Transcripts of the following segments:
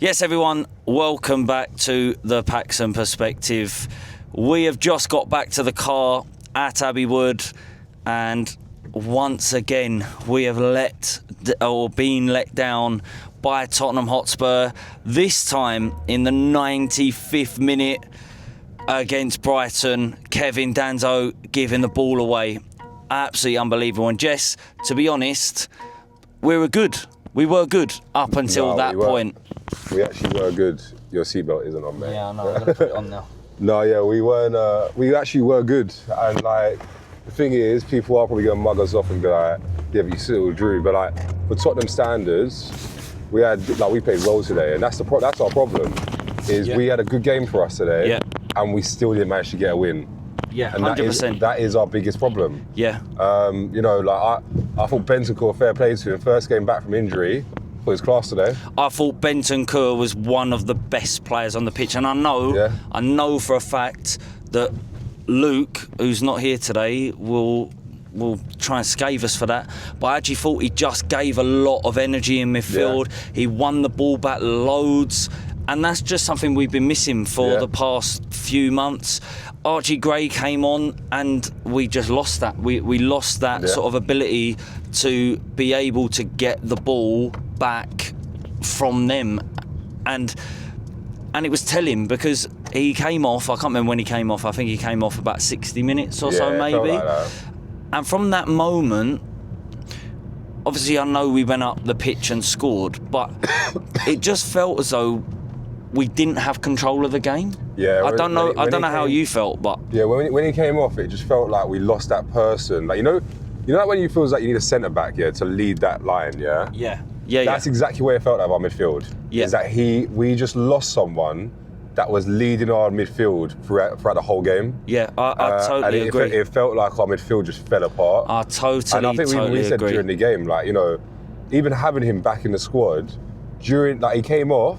Yes, everyone, welcome back to the Paxson Perspective. We have just got back to the car at Abbey Wood, and once again we have been let down by Tottenham Hotspur, this time in the 95th minute against Brighton. Kevin Danzo giving the ball away. Absolutely unbelievable. And Jess, to be honest, we were good up until that point. We actually were good. Your seatbelt isn't on, mate. Yeah, I know. I'm going to put it on now. No, yeah, we weren't. We actually were good. And like, the thing is, people are probably going to mug us off and be like, yeah, but you still drew. But like, for Tottenham standards, we played well today, and that's our problem. We had a good game for us today, and we still didn't manage to get a win. Yeah, and 100%. That is our biggest problem. Yeah. I thought Bentancur, fair play to him, first game back from injury. For his class today. I thought Bentancur was one of the best players on the pitch, and I know for a fact that Luke, who's not here today, will try and scathe us for that. But I actually thought he just gave a lot of energy in midfield. Yeah. He won the ball back loads, and that's just something we've been missing for the past few months. Archie Gray came on and we just lost that. We lost that sort of ability to be able to get the ball back from them. And it was telling because he came off, I can't remember when he came off, I think he came off about 60 minutes or so maybe. Like that. And from that moment, obviously I know we went up the pitch and scored, but it just felt as though we didn't have control of the game. Yeah, I don't know how you felt, but yeah, when he came off, it just felt like we lost that person. Like you know like when you feel like you need a centre back, to lead that line, yeah. That's exactly where it felt like our midfield. Yeah, is that we just lost someone that was leading our midfield throughout the whole game. Yeah, I totally agree. It felt like our midfield just fell apart. I totally And I think we said agree. during the game, like even having him back in the squad he came off.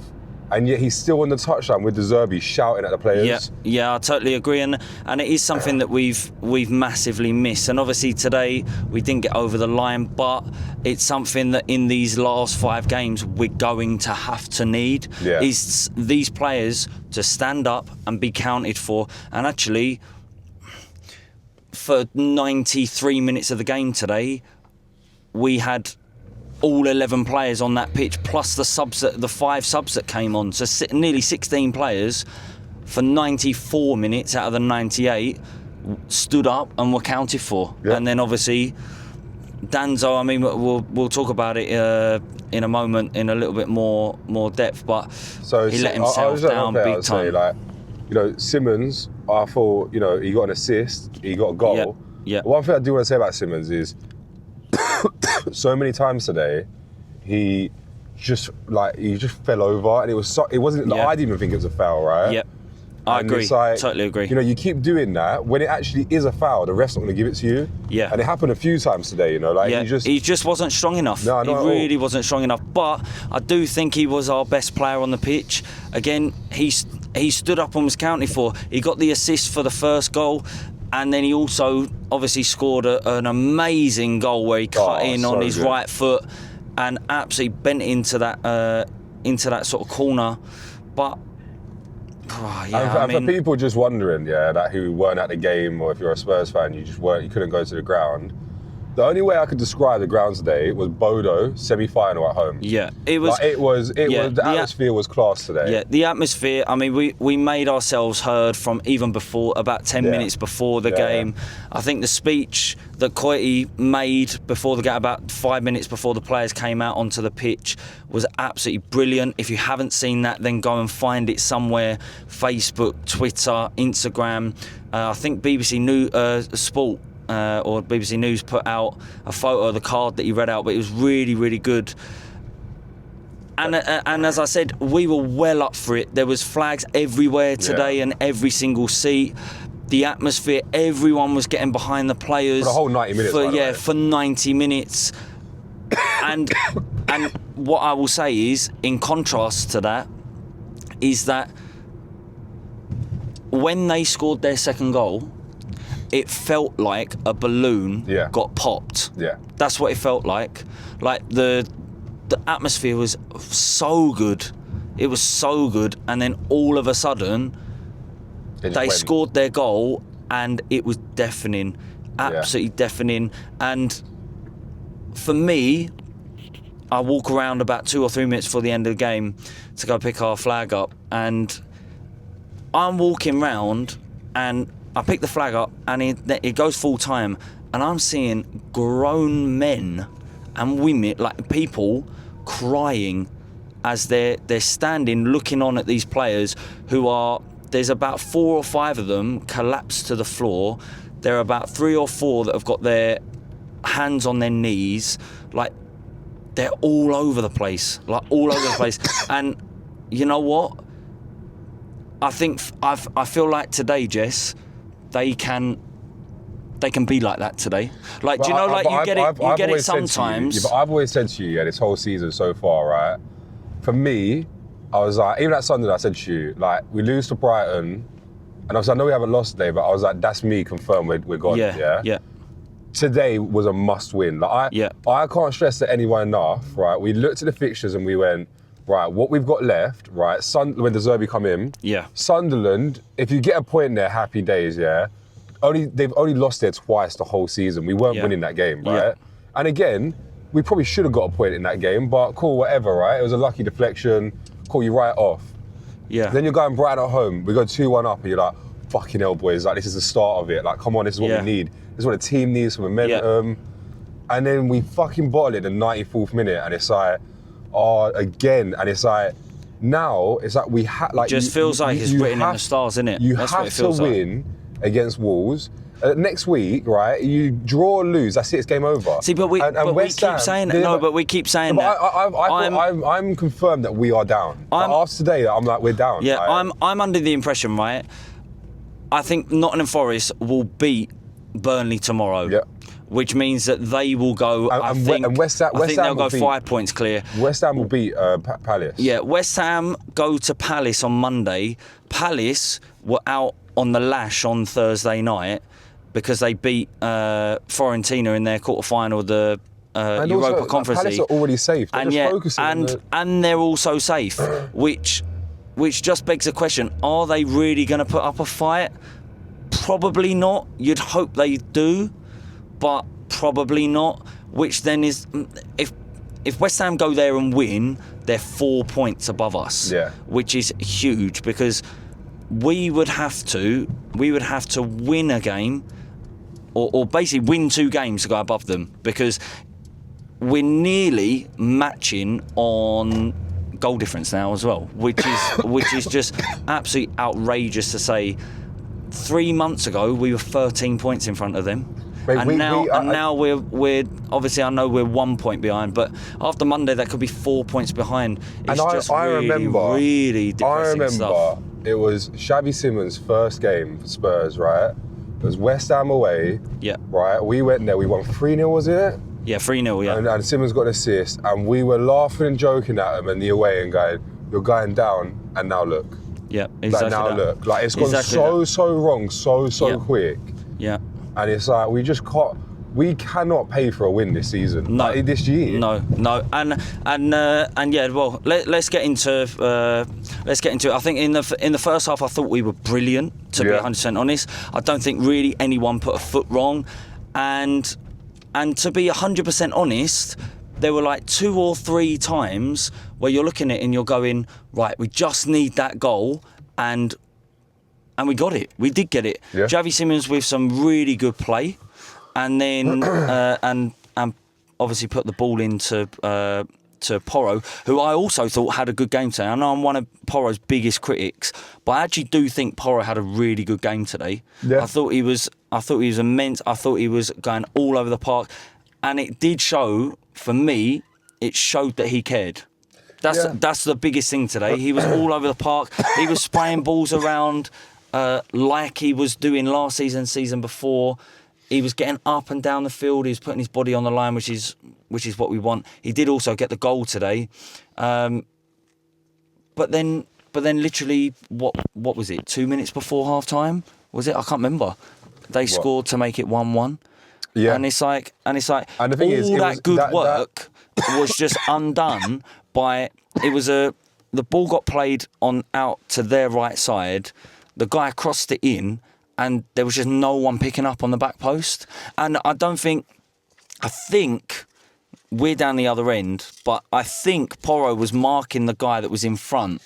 And yet he's still on the touchline with De Zerbi shouting at the players. Yeah, I totally agree, and it is something that we've massively missed. And obviously today we didn't get over the line, but it's something that in these last 5 games we're going to have to need. Is these players to stand up and be counted for. And actually, for 93 minutes of the game today, we had all 11 players on that pitch, plus the 5 subs that came on. So nearly 16 players for 94 minutes out of the 98 stood up and were counted for. Yeah. And then obviously Danzo, I mean, we'll talk about it in a moment in a little bit more depth, but he let himself down big time. Simmons, I thought, he got an assist, he got a goal. Yeah. One thing I do want to say about Simmons is so many times today, he just fell over, and it wasn't. I didn't even think it was a foul, right? Yeah, I agree. Totally agree. You keep doing that when it actually is a foul. The ref's not going to give it to you. Yeah, and it happened a few times today. He just wasn't strong enough. No, he really wasn't strong enough. But I do think he was our best player on the pitch. Again, he stood up and was counted for. He got the assist for the first goal. And then he also obviously scored an amazing goal where he cut in on his right foot and absolutely bent into that sort of corner. But for people just wondering, that who weren't at the game, or if you're a Spurs fan, you couldn't go to the ground. The only way I could describe the ground today was Bodo semi-final at home. Yeah, it was. The atmosphere was class today. Yeah, the atmosphere. I mean, we made ourselves heard from even before, about 10 minutes before the game. I think the speech that COYS made before the game, about 5 minutes before the players came out onto the pitch, was absolutely brilliant. If you haven't seen that, then go and find it somewhere: Facebook, Twitter, Instagram. I think BBC Sport. Or BBC News put out a photo of the card that he read out, but it was really, really good. And as I said, we were well up for it. There was flags everywhere today and every single seat. The atmosphere, everyone was getting behind the players. For the whole 90 minutes. For 90 minutes. And what I will say is, in contrast to that, is that when they scored their second goal, it felt like a balloon got popped. Yeah, that's what it felt like. Like the atmosphere was so good. It was so good. And then all of a sudden, they scored their goal, and it was deafening. Absolutely deafening. And for me, I walk around about 2 or 3 minutes before the end of the game to go pick our flag up, and I'm walking round and I pick the flag up, and it goes full time, and I'm seeing grown men and women, like people, crying as they're standing looking on at these players who are, there's about 4 or 5 of them collapsed to the floor. There are about 3 or 4 that have got their hands on their knees, like they're all over the place, And you know what? I feel like today, Jess, they can be like that today. Like, do you know, like you get it sometimes. But I've always said to you, this whole season so far, right? For me, I was like, even at Sunday, I said to you, like, we lose to Brighton, and obviously I know we haven't lost today, but I was like, that's me confirmed we're gone. Yeah. Today was a must-win. Like I can't stress to anyone enough, right? We looked at the fixtures and we went, right, what we've got left, right? When De Zerbi come in, Sunderland, if you get a point there, happy days, yeah. They've only lost there twice the whole season. We weren't winning that game, right? And again, we probably should have got a point in that game, but cool, whatever, right? It was a lucky deflection. Cool, you write off. Yeah. Then you're going Brighton at home. We go 2-1 up, and you're like, fucking hell, boys. Like, this is the start of it. Like, come on, this is what we need. This is what the team needs for momentum. Yeah. And then we fucking bottle it in the 94th minute, and it's like, again, and it's like, now it's like we have like. It just feels like it's written in the stars, isn't it? You have to win against Wolves. Next week, right? You draw or lose. That's it. It's game over. See, but we keep saying that. No, but we keep saying that. I'm confirmed that we are down. After today, I'm like, we're down. Yeah, I'm under the impression, right? I think Nottingham Forest will beat Burnley tomorrow. Yeah. Which means that they will go. I think they'll go 5 points clear. West Ham will beat Palace. Yeah, West Ham go to Palace on Monday. Palace were out on the lash on Thursday night because they beat Fiorentina in their quarter-final of the Europa Conference League. Palace are already safe. And they're also safe, which just begs the question: are they really going to put up a fight? Probably not. You'd hope they do, but probably not. Which then is, if West Ham go there and win, they're 4 points above us. Yeah. Which is huge because we would have to win a game, or basically win 2 games to go above them, because we're nearly matching on goal difference now as well, which is just absolutely outrageous to say. 3 months ago we were 13 points in front of them. Mate, now we're obviously, I know we're 1 point behind, but after Monday that could be 4 points behind. It's really depressing stuff. It was Xavi Simons' first game for Spurs, right? It was West Ham away. Yeah. Right? We went there, we won 3-0, was it? Yeah, 3-0, yeah. And Simons got an assist, and we were laughing and joking at him in the away and going, you're going down, and now look. Yeah, exactly. Like, now look. Like, it's gone so wrong, so quick. Yeah. And it's like, we cannot pay for a win this season. No. Like, this year. No. And yeah, well, let's get into it. I think in the first half I thought we were brilliant, to be 100% honest. I don't think really anyone put a foot wrong. And to be 100% honest, there were like 2 or 3 times where you're looking at it and you're going, right, we just need that goal, and we got it. We did get it. Yeah. Xavi Simons with some really good play, and then and obviously put the ball into to Porro, who I also thought had a good game today. I know I'm one of Porro's biggest critics, but I actually do think Porro had a really good game today. Yeah. I thought he was immense. I thought he was going all over the park, and it did show. For me, it showed that he cared. That's the biggest thing today. He was all over the park. He was spraying balls around like he was doing last season before. He was getting up and down the field. He was putting his body on the line, which is what we want. He did also get the goal today. But then literally, what was it? 2 minutes before half time? Was it? I can't remember. They scored to make it 1-1. Yeah. And it's like and the thing all that good work was just undone by it was a the ball got played on out to their right side. The guy crossed it in, and there was just no one picking up on the back post. And I think we're down the other end, but I think Porro was marking the guy that was in front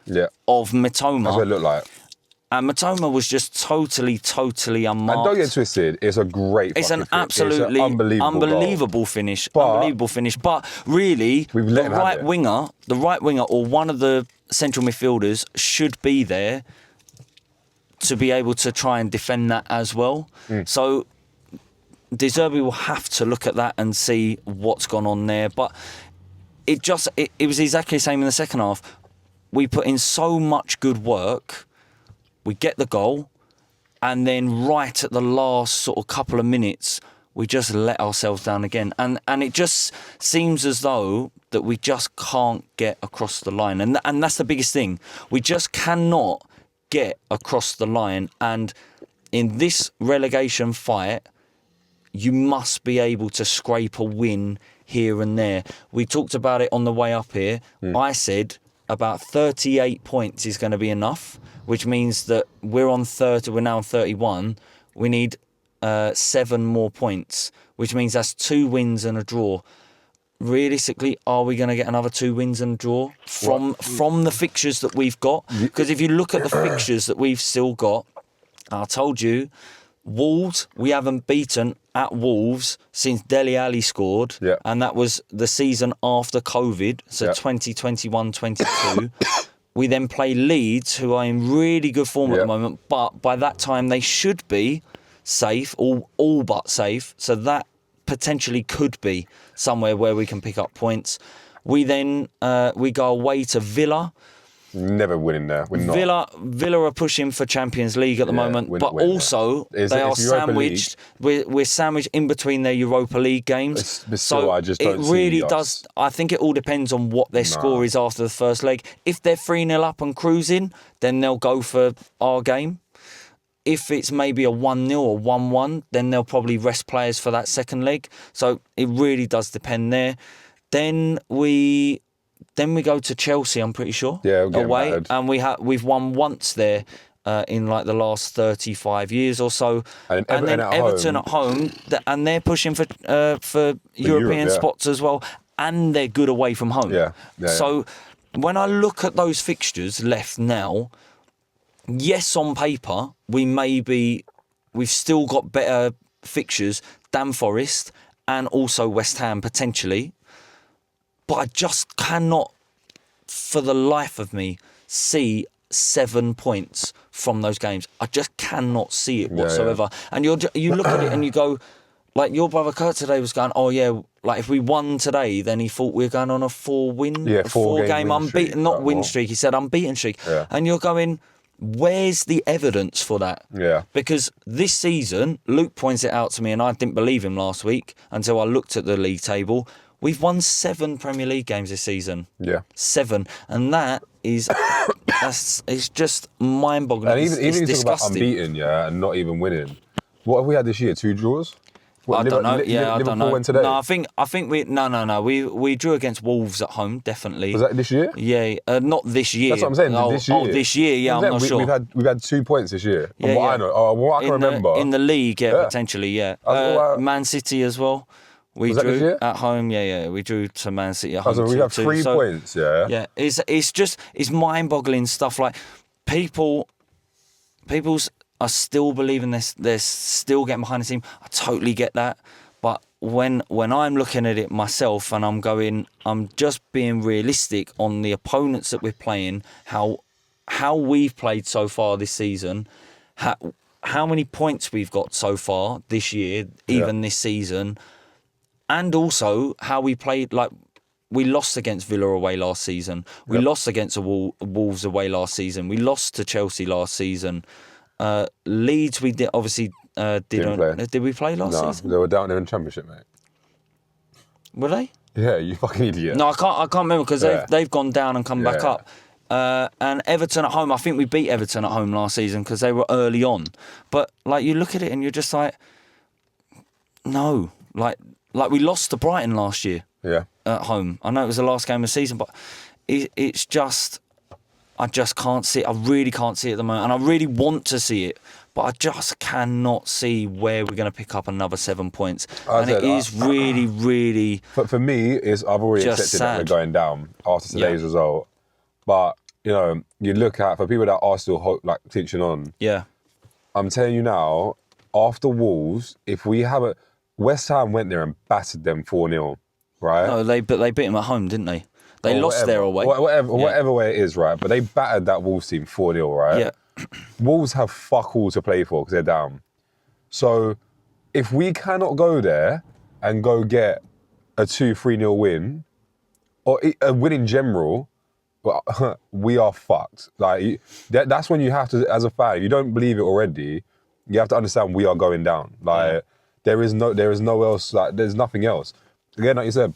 of Mitoma. That's what it looked like. And Mitoma was just totally unmarked. And don't get twisted, it's a great It's an absolutely unbelievable finish. But really, the right winger or one of the central midfielders should be there to be able to try and defend that as well. So De Zerbi will have to look at that and see what's gone on there. But it was exactly the same in the second half. We put in so much good work. We get the goal, and then right at the last sort of couple of minutes, we just let ourselves down again. And it just seems as though that we just can't get across the line. And that's the biggest thing. We just cannot get across the line. And in this relegation fight, you must be able to scrape a win here and there. We talked about it on the way up here. I said about 38 points is going to be enough, which means that we're now on 31. We need 7 more points, which means that's 2 wins and a draw. Realistically, are we going to get another 2 wins and a draw from the fixtures that we've got? Because if you look at the fixtures that we've still got, I told you, Wolves, we haven't beaten at Wolves since Dele Alli scored, and that was the season after COVID, so 2021-22. We then play Leeds, who are in really good form at the moment, but by that time they should be safe, all but safe, so that potentially could be somewhere where we can pick up points. We then we go away to Villa. Never winning there. We're not. Villa are pushing for Champions League at the moment, but also they are sandwiched. We're sandwiched in between their Europa League games. So I just don't it really does. I think it all depends on what their score is after the first leg. If they're 3-0 up and cruising, then they'll go for our game. If it's maybe a 1-0 or 1-1, then they'll probably rest players for that second leg. So it really does depend there. Then we go to Chelsea, I'm pretty sure, away, battered. And we've won once there in like the last 35 years or so. And then Everton at home, and they're pushing for European spots as well, and they're good away from home. So when I look at those fixtures left now, yes, on paper, we've still got better fixtures than Forest and also West Ham potentially. But I just cannot, for the life of me, see 7 points from those games. I just cannot see it whatsoever. And you look at it and you go, like your brother Kurt today was going, oh yeah, like if we won today, then he thought we were going on a 4-game unbeaten, not win streak. He said unbeaten streak. Yeah. And you're going, where's the evidence for that? Yeah. Because this season, Luke points it out to me, and I didn't believe him last week until I looked at the league table. We've won 7 Premier League games this season. Yeah. 7. And that is it's just mind-boggling. And even you talk about unbeaten, and not even winning. What have we had this year? 2 draws? I don't know. I don't know. Went today? No, I think we we drew against Wolves at home, definitely. Was that this year? Yeah, not this year. That's what I'm saying. This year. This year. Yeah, I'm not sure. We've had 2 points this year. From what I know. What I can remember. In the league, potentially, yeah. Man City as well. We drew at home, we drew to Man City at home. So we have 3 points, Yeah, it's mind-boggling stuff. Like people's are still believing they're still getting behind the team. I totally get that, but when I'm looking at it myself and I'm just being realistic on the opponents that we're playing, how we've played so far this season, how many points we've got so far this year, even this season. And also how we played, like we lost against Villa away last season. We lost against Wolves away last season. We lost to Chelsea last season. Leeds, we didn't play. Did we play last season? No, they were down there in Championship, mate. Were they? Yeah, you fucking idiot. No, I can't remember because they've gone down and come back up. And Everton at home, I think we beat Everton at home last season because they were early on. But like you look at it and you're just like, no, like we lost to Brighton last year at home. I know it was the last game of the season, but it's just, I just can't see it. I really can't see it at the moment. And I really want to see it, but I just cannot see where we're going to pick up another 7 points. It is really, really. For me, I've already accepted that we're going down after today's result. But, you know, you look at, for people that are still clinching on. Yeah. I'm telling you now, after Wolves, if we have a... West Ham went there and battered them 4-0, right? No, they beat them at home, didn't they? They lost their away. Whatever way it is, right? But they battered that Wolves team 4-0, right? Yeah. Wolves have fuck all to play for because they're down. So if we cannot go there and go get a 2-3-0 win, or a win in general, we are fucked. Like, that's when you have to, as a fan, if you don't believe it already, you have to understand we are going down. Like, there is no else, like, there's nothing else. Again, like you said,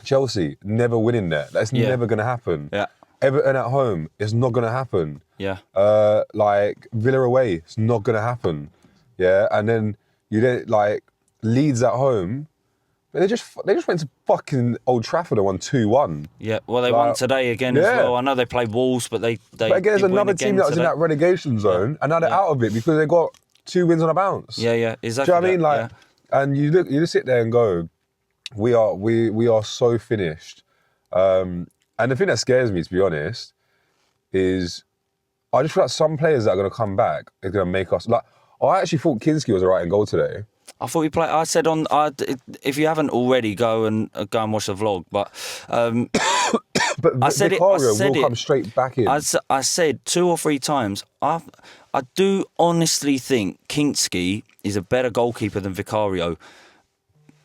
Chelsea, never winning there. That's never going to happen. Yeah. Everton at home, it's not going to happen. Yeah. Like, Villa away, it's not going to happen. Yeah, and then you did, like, Leeds at home, they just went to fucking Old Trafford and won 2-1. Yeah, well, they won today again as well. I know they played Wolves, but they But again, there's another team that was in that relegation zone, and now they're out of it because they got 2 wins on a bounce. Yeah, exactly. Do you know what I mean? Like, and you just sit there and go, we are so finished. And the thing that scares me, to be honest, is I just feel like some players that are going to come back are going to make us... Like, I actually thought Kinski was right in goal today. I thought he played. I said if you haven't already, go and watch the vlog. But but I said Vicario will come straight back in. I said 2 or 3 times. I do honestly think Kinski is a better goalkeeper than Vicario.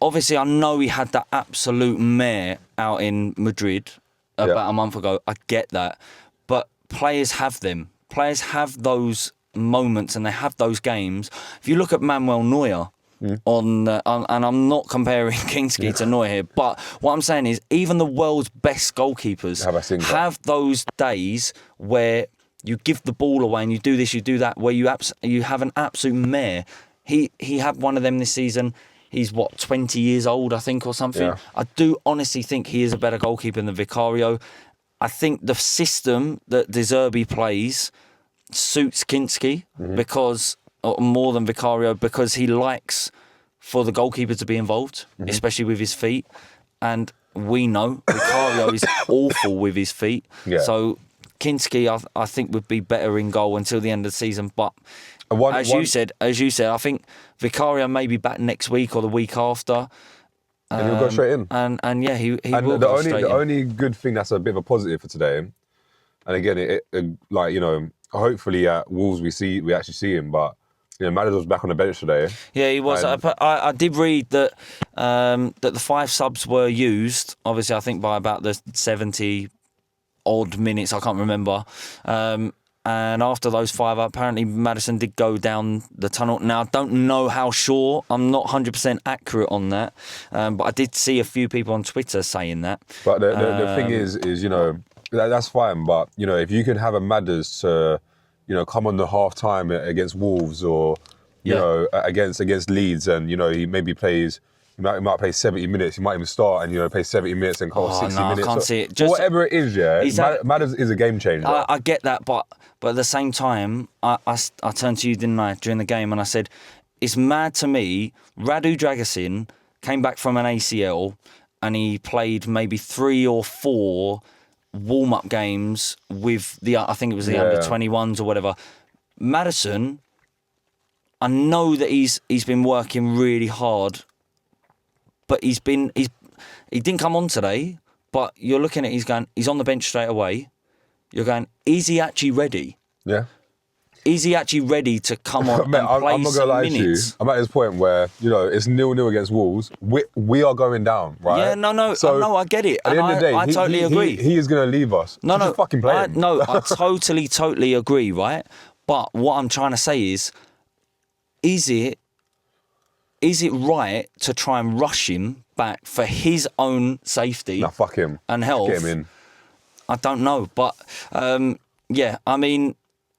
Obviously, I know he had that absolute mare out in Madrid about a month ago. I get that, but players have them. Players have those moments and they have those games. If you look at Manuel Neuer. And I'm not comparing Kinski to Neuer here, but what I'm saying is even the world's best goalkeepers have those days where you give the ball away and you do this, you do that, where you have an absolute mare. He had one of them this season. He's 20 years old, I think, or something. Yeah. I do honestly think he is a better goalkeeper than Vicario. I think the system that De Zerbi plays suits Kinski because... or more than Vicario, because he likes for the goalkeeper to be involved, especially with his feet. And we know Vicario is awful with his feet. Yeah. So Kinski, I think, would be better in goal until the end of the season. But as you said, I think Vicario may be back next week or the week after. And he'll go straight in. And yeah, he will go straight in. The only good thing that's a bit of a positive for today, and again, it like, you know, hopefully at Wolves we actually see him, but you know, Madders was back on the bench today. Yeah, he was. I did read that that the 5 subs were used, obviously, I think by about the 70 odd minutes, I can't remember. And after those 5, apparently Maddison did go down the tunnel. Now, I don't know how sure. I'm not 100% accurate on that. But I did see a few people on Twitter saying that. But the thing is, you know, that's fine. But, you know, if you can have a Madders to... you know, come on the half-time against Wolves or, you know, against Leeds and, you know, he maybe plays, he might play 70 minutes, he might even start and, you know, play 70 minutes and call 60 minutes. I can't see it. Whatever it is, Madders is a game changer. I get that, but at the same time, I turned to you, didn't I, during the game, and I said, it's mad to me, Radu Dragusin came back from an ACL and he played maybe 3 or 4 warm-up games with I think it was the under-21s or whatever. Maddison, I know that he's been working really hard, but he didn't come on today, but you're looking at he's on the bench straight away. You're going, is he actually ready? Yeah. Is he actually ready to come on and play I'm not gonna lie to you. I'm at this point where, you know, it's 0-0 against Wolves. We are going down, right? Yeah, no, so I get it. At the end of the day, I totally agree. He is going to leave us. No, just fucking play him. No, I totally agree, right? But what I'm trying to say is it right to try and rush him back for his own safety? Nah, fuck him. And health. Get him in. I don't know, but yeah, I mean...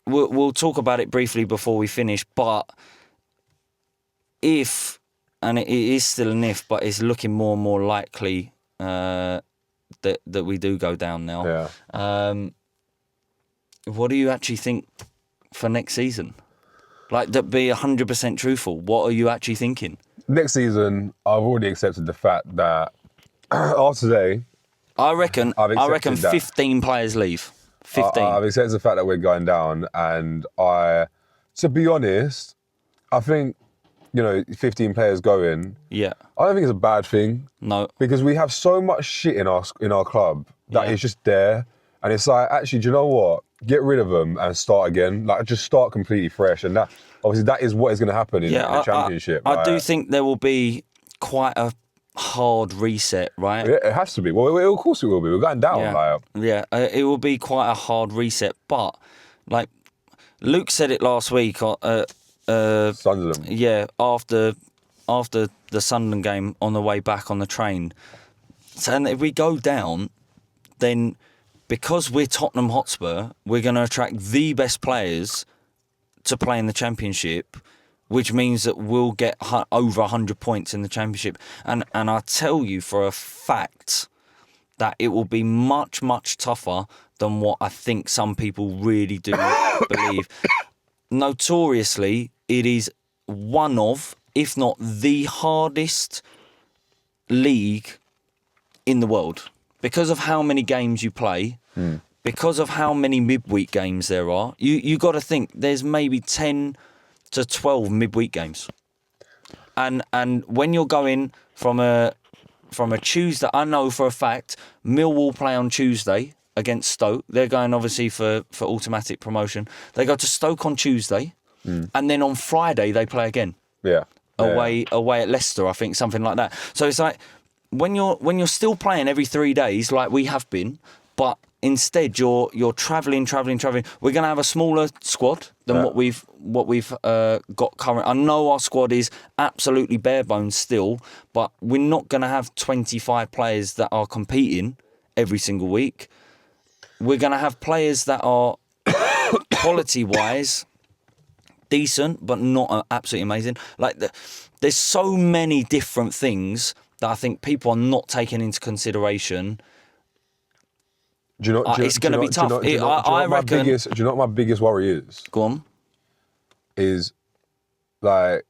We'll talk about it briefly before we finish, but if, and it is still an if, but it's looking more and more likely that we do go down now. Yeah. What do you actually think for next season? Like, to be 100% truthful, what are you actually thinking? Next season, I've already accepted the fact that after today, I reckon 15 players leave. 15. I've accepted the fact that we're going down, and to be honest, I think, 15 players going. Yeah. I don't think it's a bad thing. No. Because we have so much shit in our club that is just there, and it's like, actually, do you know what? Get rid of them and start again. Like, just start completely fresh, and that obviously that is what is going to happen in the Championship. I do think there will be quite a hard reset, right? Yeah, it has to be. Well, of course it will be. We're going down. It will be quite a hard reset. But like Luke said it last week. Sunderland. Yeah, after the Sunderland game on the way back on the train. So if we go down, then because we're Tottenham Hotspur, we're going to attract the best players to play in the Championship, which means that we'll get over 100 points in the Championship. And I tell you for a fact that it will be much, much tougher than what I think some people really do believe. Notoriously, it is one of, if not the hardest league in the world. Because of how many games you play, because of how many midweek games there are, you got to think there's maybe 10 to 12 midweek games. And when you're going from a Tuesday, I know for a fact Millwall play on Tuesday against Stoke. They're going obviously for automatic promotion. They go to Stoke on Tuesday, and then on Friday they play again. Yeah. Away at Leicester, I think, something like that. So it's like when you're still playing every 3 days like we have been, but instead you're travelling. We're going to have a smaller squad than what we've got current. I know our squad is absolutely bare bones still, but we're not going to have 25 players that are competing every single week. We're going to have players that are quality-wise decent, but not absolutely amazing. Like there's so many different things that I think people are not taking into consideration. It's going to be tough. I reckon. Do you know what my biggest worry is? Go on. Is like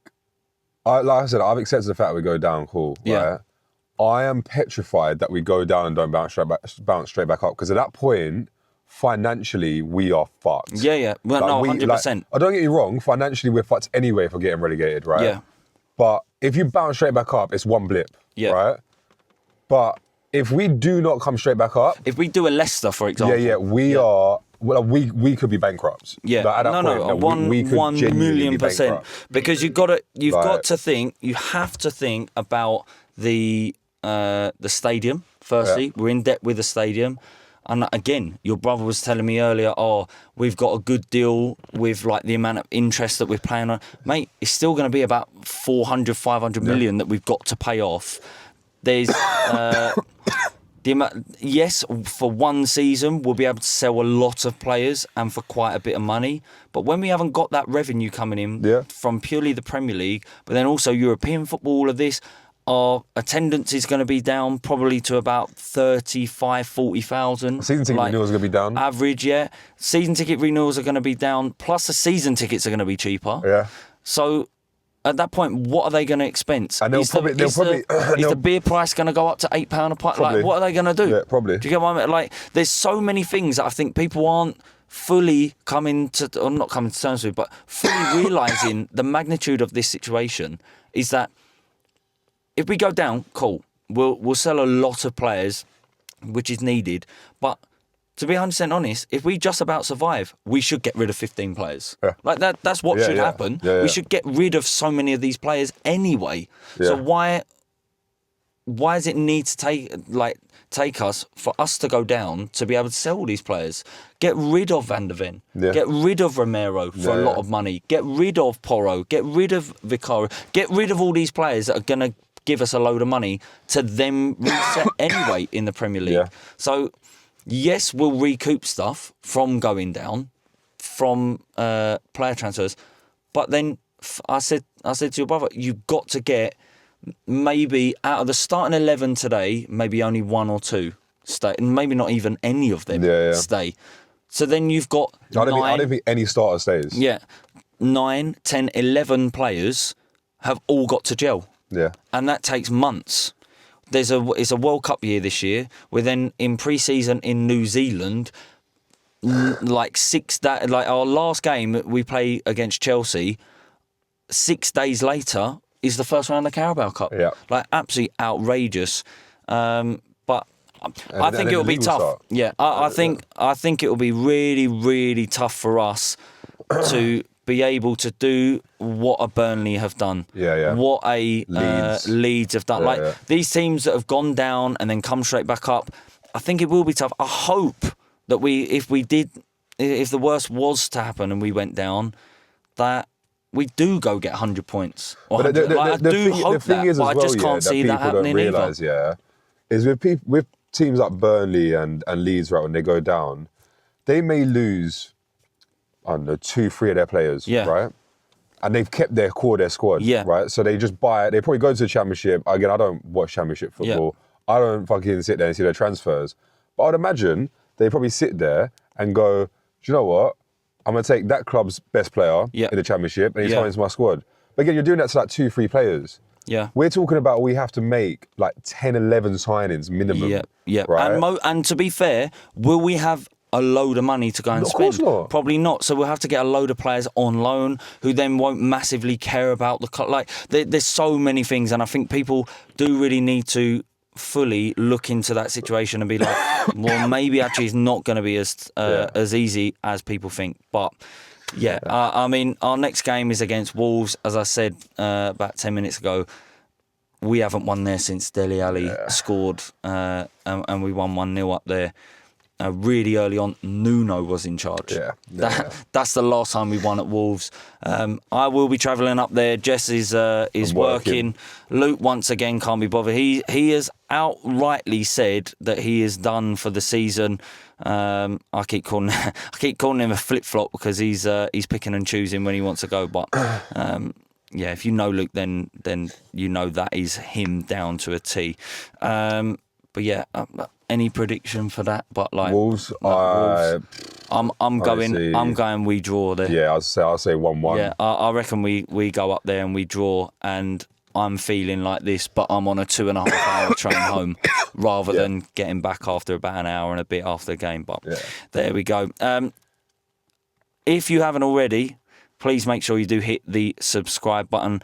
I said, I've accepted the fact that we go down. Cool. Yeah. Right? I am petrified that we go down and don't bounce straight back up, because at that point, financially, we are fucked. Yeah. Well, like, no, 100%. I don't get you wrong. Financially, we're fucked anyway for getting relegated, right? Yeah. But if you bounce straight back up, it's one blip. Yeah. Right. But if we do not come straight back up, if we do a Leicester, for example, we are. Well, we could be bankrupt. Yeah, like, at that point, we could 1,000,000%. Because you've got to think. You have to think about the stadium. Firstly, we're in debt with the stadium, and again, your brother was telling me earlier, we've got a good deal with like the amount of interest that we're paying on. Mate, it's still going to be about 400, 500 million that we've got to pay off. There's yes, for one season we'll be able to sell a lot of players and for quite a bit of money. But when we haven't got that revenue coming in from purely the Premier League, but then also European football, all of this, our attendance is going to be down probably to about 35,000, 40,000. Season ticket renewals are going to be down. Average, yeah. Season ticket renewals are going to be down, plus the season tickets are going to be cheaper. Yeah. So at that point, what are they going to expense? And is the beer price going to go up to £8 a pint? Like, what are they going to do? Yeah, probably. Do you get what I mean? Like, there's so many things that I think people aren't fully not coming to terms with, but fully realising the magnitude of this situation is that if we go down, cool, we'll sell a lot of players, which is needed, but to be 100% honest, if we just about survive, we should get rid of 15 players. Yeah. Like that's what should happen. Yeah. We should get rid of so many of these players anyway. Yeah. So why does it need to take us for us to go down to be able to sell these players? Get rid of Van der Ven. Yeah. Get rid of Romero for a lot of money. Get rid of Porro. Get rid of Vicario. Get rid of all these players that are going to give us a load of money to then reset anyway in the Premier League. Yeah. So yes, we'll recoup stuff from going down, from player transfers, but then I said to your brother, you've got to get maybe out of the starting 11 today, maybe only one or two stay. Maybe not even any of them stay. So then you've got I don't think any starter stays. Yeah. 9, 10, 11 players have all got to gel. Yeah. And that takes months. It's a World Cup year this year. We're then in pre-season in New Zealand. Like our last game we play against Chelsea, 6 days later is the first round of the Carabao Cup. Yeah. Like absolutely outrageous. But I think it will be tough. Start. Yeah, I think it will be really, really tough for us to be able to do what a Burnley have done. Yeah. What a Leeds have done. These teams that have gone down and then come straight back up, I think it will be tough. I hope that if the worst was to happen and we went down, that we do go get 100 points. Or I do hope that, but I just can't see that happening either. Is with teams like Burnley and Leeds, right, when they go down, they may lose, I don't know, 2-3 of their players, right? And they've kept their squad, right? So they just they probably go to the Championship. Again, I don't watch Championship football. I don't fucking sit there and see their transfers. But I'd imagine they probably sit there and go, do you know what? I'm going to take that club's best player in the Championship and he's coming into my squad. But again, you're doing that to like 2-3 players. Yeah. We're talking about we have to make like 10, 11 signings minimum. Yeah. Right? And to be fair, will we have a load of money to go and spend? Of course not. Probably not. So we'll have to get a load of players on loan who then won't massively care about the club. Like there's so many things, and I think people do really need to fully look into that situation and be like, well, maybe actually it's not going to be as easy as people think. But I mean, our next game is against Wolves. As I said about 10 minutes ago, we haven't won there since Dele Alli scored, and we won 1-0 up there. Really early on, Nuno was in charge. That's the last time we won at Wolves. I will be travelling up there. Jess is working. Luke once again can't be bothered. He has outrightly said that he is done for the season. I keep calling him a flip flop because he's picking and choosing when he wants to go. But if you know Luke, then you know that is him down to a T. Any prediction for that? But like Wolves, I'm going we draw there. Yeah, I'll say 1-1. Yeah, I reckon we go up there and we draw, and I'm feeling like this, but I'm on a 2.5 hour train home rather than getting back after about an hour and a bit after the game. But there we go. If you haven't already, please make sure you do hit the subscribe button.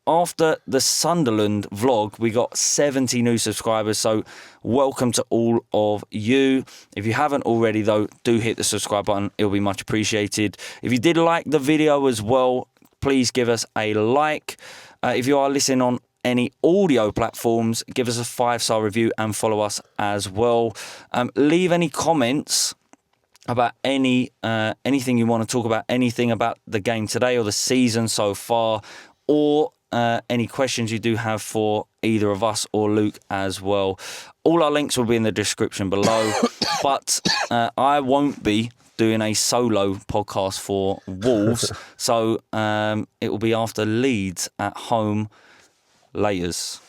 After the Sunderland vlog, we got 70 new subscribers, so welcome to all of you. If you haven't already, though, do hit the subscribe button. It'll be much appreciated. If you did like the video as well, please give us a like. If you are listening on any audio platforms, give us a 5-star review and follow us as well. Leave any comments about anything you want to talk about, anything about the game today or the season so far, or any questions you do have for either of us or Luke as well. All our links will be in the description below. But I won't be doing a solo podcast for Wolves. So it will be after Leeds at home. Laters.